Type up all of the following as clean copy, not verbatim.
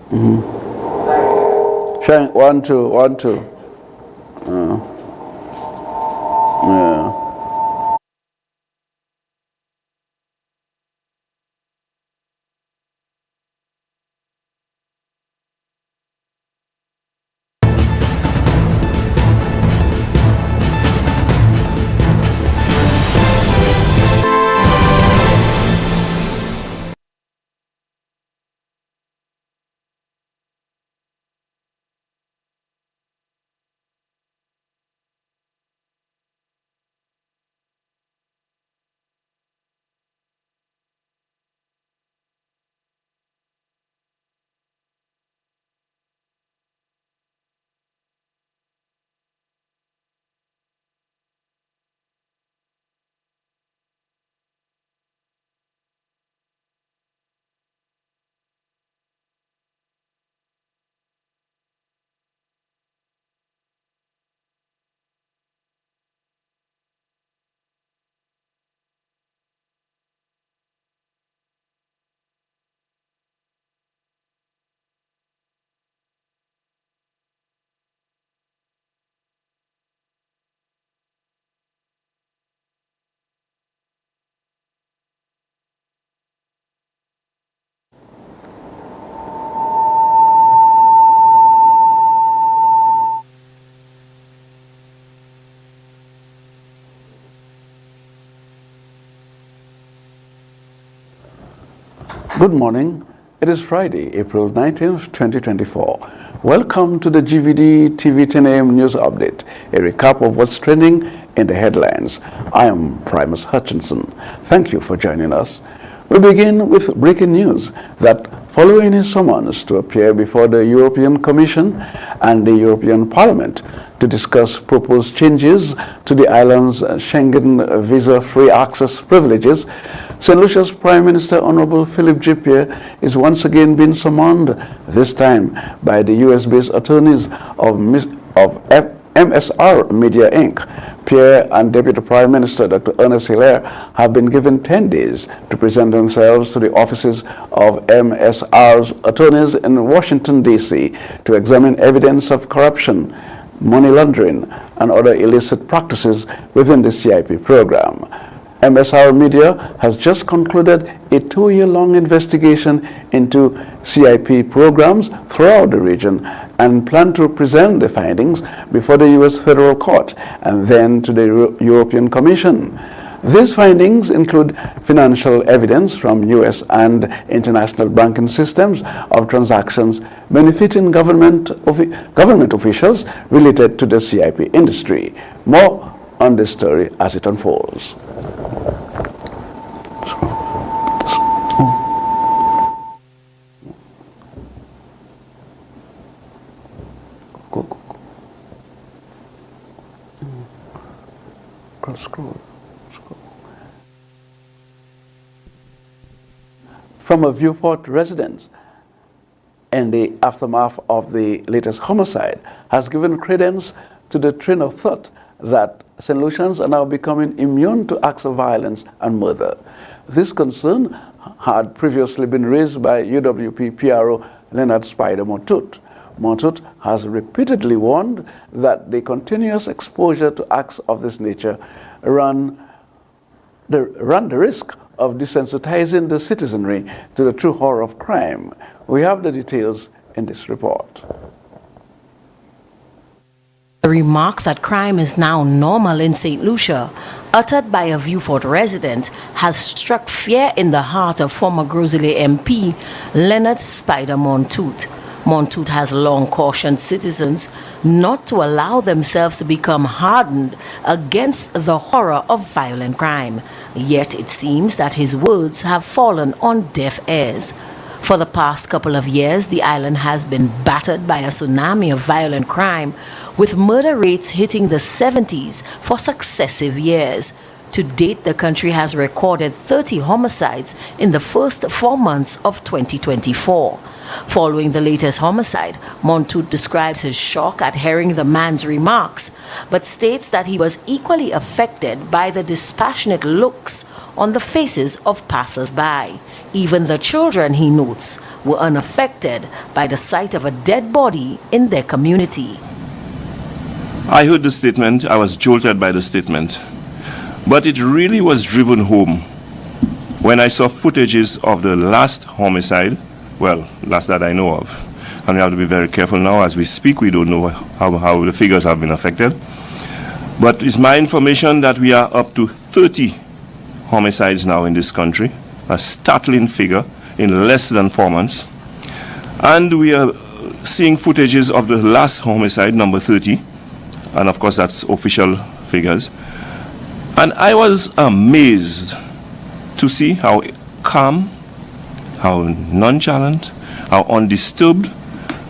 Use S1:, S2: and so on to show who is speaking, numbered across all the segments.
S1: Shine, 1, 2, 1, 2. Yeah. Good morning. It is Friday, April 19th, 2024. Welcome to the GVD TV 10 a.m. news update, a recap of what's trending in the headlines. I am Primus Hutchinson. Thank you for joining us. We begin with breaking news that following his summons to appear before the European Commission and the European Parliament to discuss proposed changes to the island's Schengen visa-free access privileges, St. Lucia's Prime Minister Honorable Philip J. Pierre is once again being summoned, this time by the US-based attorneys of MSR Media Inc. Pierre and Deputy Prime Minister Dr. Ernest Hilaire have been given 10 days to present themselves to the offices of MSR's attorneys in Washington, D.C. to examine evidence of corruption, money laundering, and other illicit practices within the CIP program. MSR Media has just concluded a 2-year-long investigation into CIP programs throughout the region and plan to present the findings before the U.S. Federal Court and then to the European Commission. These findings include financial evidence from U.S. and international banking systems of transactions benefiting government officials related to the CIP industry. More on this story as it unfolds. Scroll. From a Viewport residence in the aftermath of the latest homicide has given credence to the train of thought that St. Lucians are now becoming immune to acts of violence and murder. This concern had previously been raised by UWP PRO Leonard Spider Montut. Montut has repeatedly warned that the continuous exposure to acts of this nature run the risk of desensitizing the citizenry to the true horror of crime. We have the details in this report.
S2: The remark that crime is now normal in St. Lucia, uttered by a Viewport resident, has struck fear in the heart of former Grosley MP Leonard Spider Montut. Montut has long cautioned citizens not to allow themselves to become hardened against the horror of violent crime. Yet it seems that his words have fallen on deaf ears. For the past couple of years, the island has been battered by a tsunami of violent crime, with murder rates hitting the 70s for successive years. To date, the country has recorded 30 homicides in the first 4 months of 2024. Following the latest homicide, Montut describes his shock at hearing the man's remarks, but states that he was equally affected by the dispassionate looks on the faces of passers-by. Even the children, he notes, were unaffected by the sight of a dead body in their community.
S3: I heard the statement, I was jolted by the statement, but it really was driven home when I saw footages of the last homicide, well, last that I know of. And we have to be very careful now as we speak. We don't know how the figures have been affected. But it's my information that we are up to 30 homicides now in this country, a startling figure in less than 4 months. And we are seeing footages of the last homicide, number 30, and of course that's official figures. And I was amazed to see how calm, how nonchalant, how undisturbed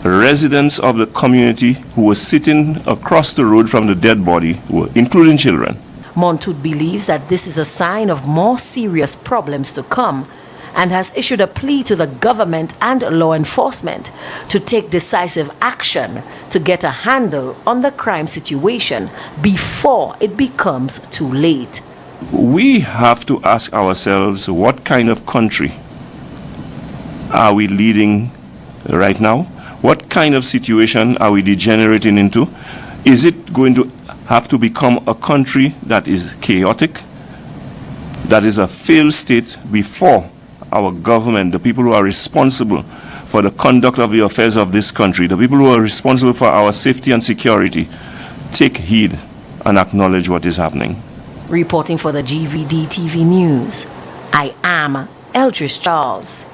S3: residents of the community who were sitting across the road from the dead body were, including children.
S2: Montoute believes that this is a sign of more serious problems to come and has issued a plea to the government and law enforcement to take decisive action to get a handle on the crime situation before it becomes too late.
S3: We have to ask ourselves, what kind of country are we leading right now? What kind of situation are we degenerating into? Is it going to have to become a country that is chaotic, that is a failed state before our government, the people who are responsible for the conduct of the affairs of this country, the people who are responsible for our safety and security, take heed and acknowledge what is happening?
S2: Reporting for the GVD TV News, I am Eldris Charles.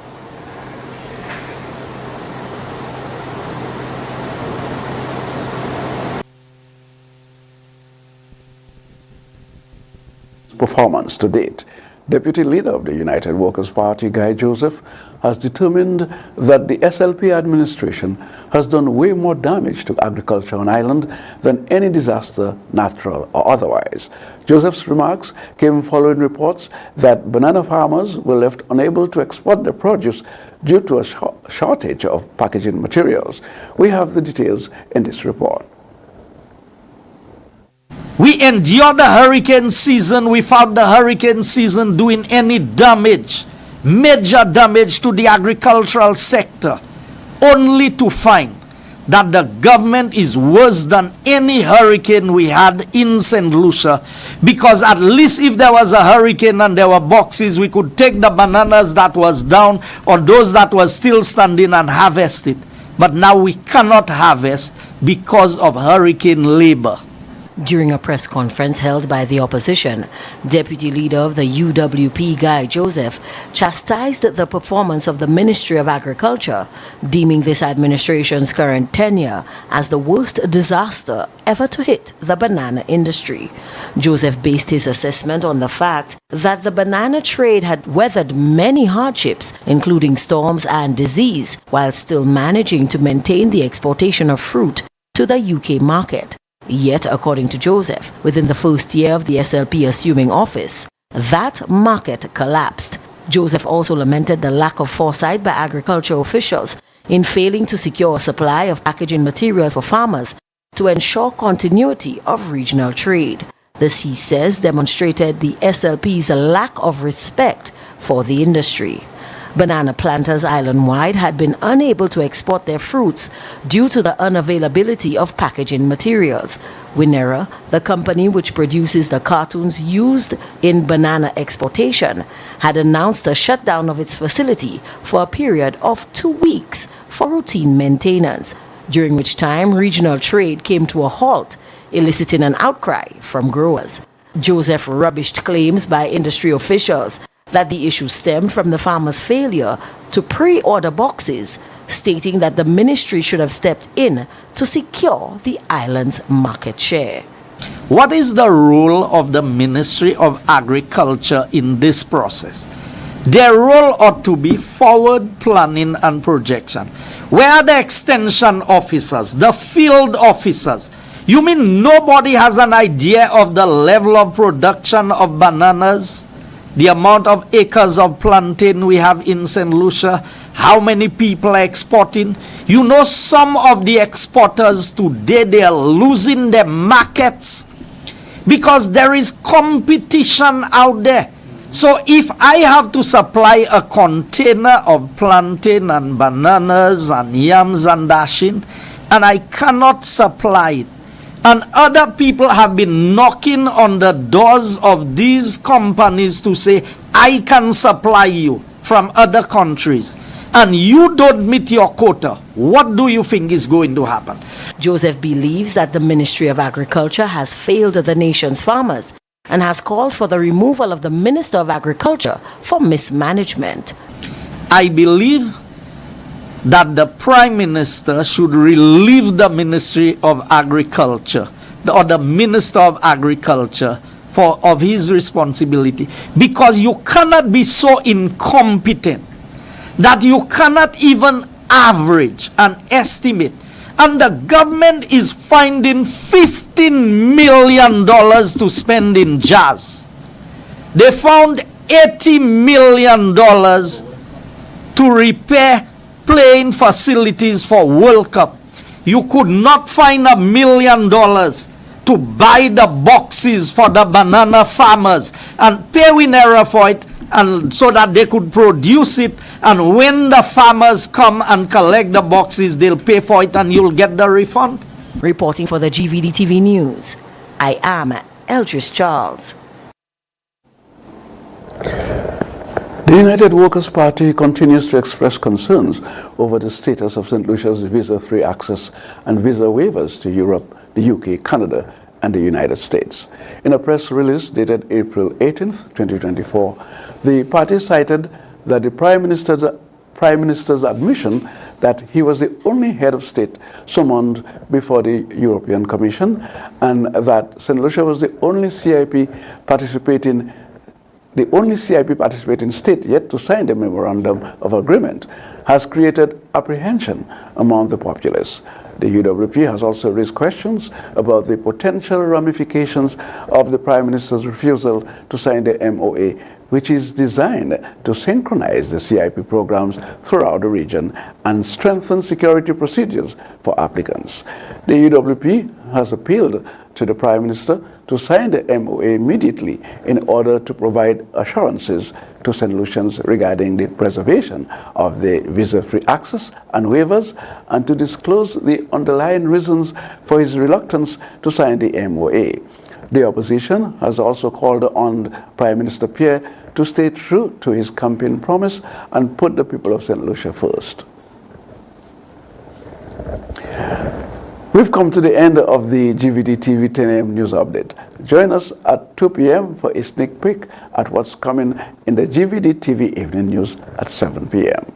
S1: Performance to date. Deputy Leader of the United Workers' Party, Guy Joseph, has determined that the SLP administration has done way more damage to agriculture on island than any disaster, natural or otherwise. Joseph's remarks came following reports that banana farmers were left unable to export their produce due to a shortage of packaging materials. We have the details in this report.
S4: We endured the hurricane season without the hurricane season doing any damage, major damage to the agricultural sector, only to find that the government is worse than any hurricane we had in St. Lucia, because at least if there was a hurricane and there were boxes, we could take the bananas that was down or those that were still standing and harvest it. But now we cannot harvest because of hurricane labor.
S2: During a press conference held by the opposition, Deputy Leader of the UWP, Guy Joseph, chastised the performance of the Ministry of Agriculture, deeming this administration's current tenure as the worst disaster ever to hit the banana industry. Joseph based his assessment on the fact that the banana trade had weathered many hardships, including storms and disease, while still managing to maintain the exportation of fruit to the UK market. Yet, according to Joseph, within the first year of the SLP assuming office, that market collapsed. Joseph also lamented the lack of foresight by agriculture officials in failing to secure a supply of packaging materials for farmers to ensure continuity of regional trade. This, he says, demonstrated the SLP's lack of respect for the industry. Banana planters island-wide had been unable to export their fruits due to the unavailability of packaging materials. Winera, the company which produces the cartons used in banana exportation, had announced a shutdown of its facility for a period of 2 weeks for routine maintenance, during which time regional trade came to a halt, eliciting an outcry from growers. Joseph rubbished claims by industry officials that the issue stemmed from the farmers' failure to pre-order boxes, stating that the ministry should have stepped in to secure the island's market share.
S4: What is the role of the Ministry of Agriculture in this process? Their role ought to be forward planning and projection. Where are the extension officers, the field officers? You mean nobody has an idea of the level of production of bananas? The amount of acres of plantain we have in St. Lucia, how many people are exporting. You know, some of the exporters today, they are losing their markets because there is competition out there. So if I have to supply a container of plantain and bananas and yams and dashing, and I cannot supply it, and other people have been knocking on the doors of these companies to say, I can supply you from other countries, and you don't meet your quota, what do you think is going to happen?
S2: Joseph believes that the Ministry of Agriculture has failed the nation's farmers and has called for the removal of the Minister of Agriculture for mismanagement.
S4: I believe that the Prime Minister should relieve the Ministry of Agriculture or the Minister of Agriculture of his responsibility, because you cannot be so incompetent that you cannot even average and estimate, and the government is finding $15 million to spend in jazz. They found $80 million to repair playing facilities for World Cup. You could not find $1 million to buy the boxes for the banana farmers and pay Winera for it, and so that they could produce it, and when the farmers come and collect the boxes, they'll pay for it and you'll get the refund.
S2: Reporting for the GVD TV News, I am Eldris Charles.
S1: The United Workers' Party continues to express concerns over the status of St. Lucia's visa-free access and visa waivers to Europe, the UK, Canada, and the United States. In a press release dated April 18th, 2024, the party cited that the Prime Minister's admission that he was the only head of state summoned before the European Commission, and that St. Lucia was the only CIP participating state yet to sign the memorandum of agreement, has created apprehension among the populace. The UWP has also raised questions about the potential ramifications of the Prime Minister's refusal to sign the MOA, which is designed to synchronize the CIP programs throughout the region and strengthen security procedures for applicants. The UWP has appealed to the Prime Minister to sign the MOA immediately in order to provide assurances to St. Lucians regarding the preservation of the visa-free access and waivers, and to disclose the underlying reasons for his reluctance to sign the MOA. The opposition has also called on Prime Minister Pierre to stay true to his campaign promise and put the people of St. Lucia first. We've come to the end of the GVD TV 10 a.m. news update. Join us at 2 p.m. for a sneak peek at what's coming in the GVD TV evening news at 7 p.m.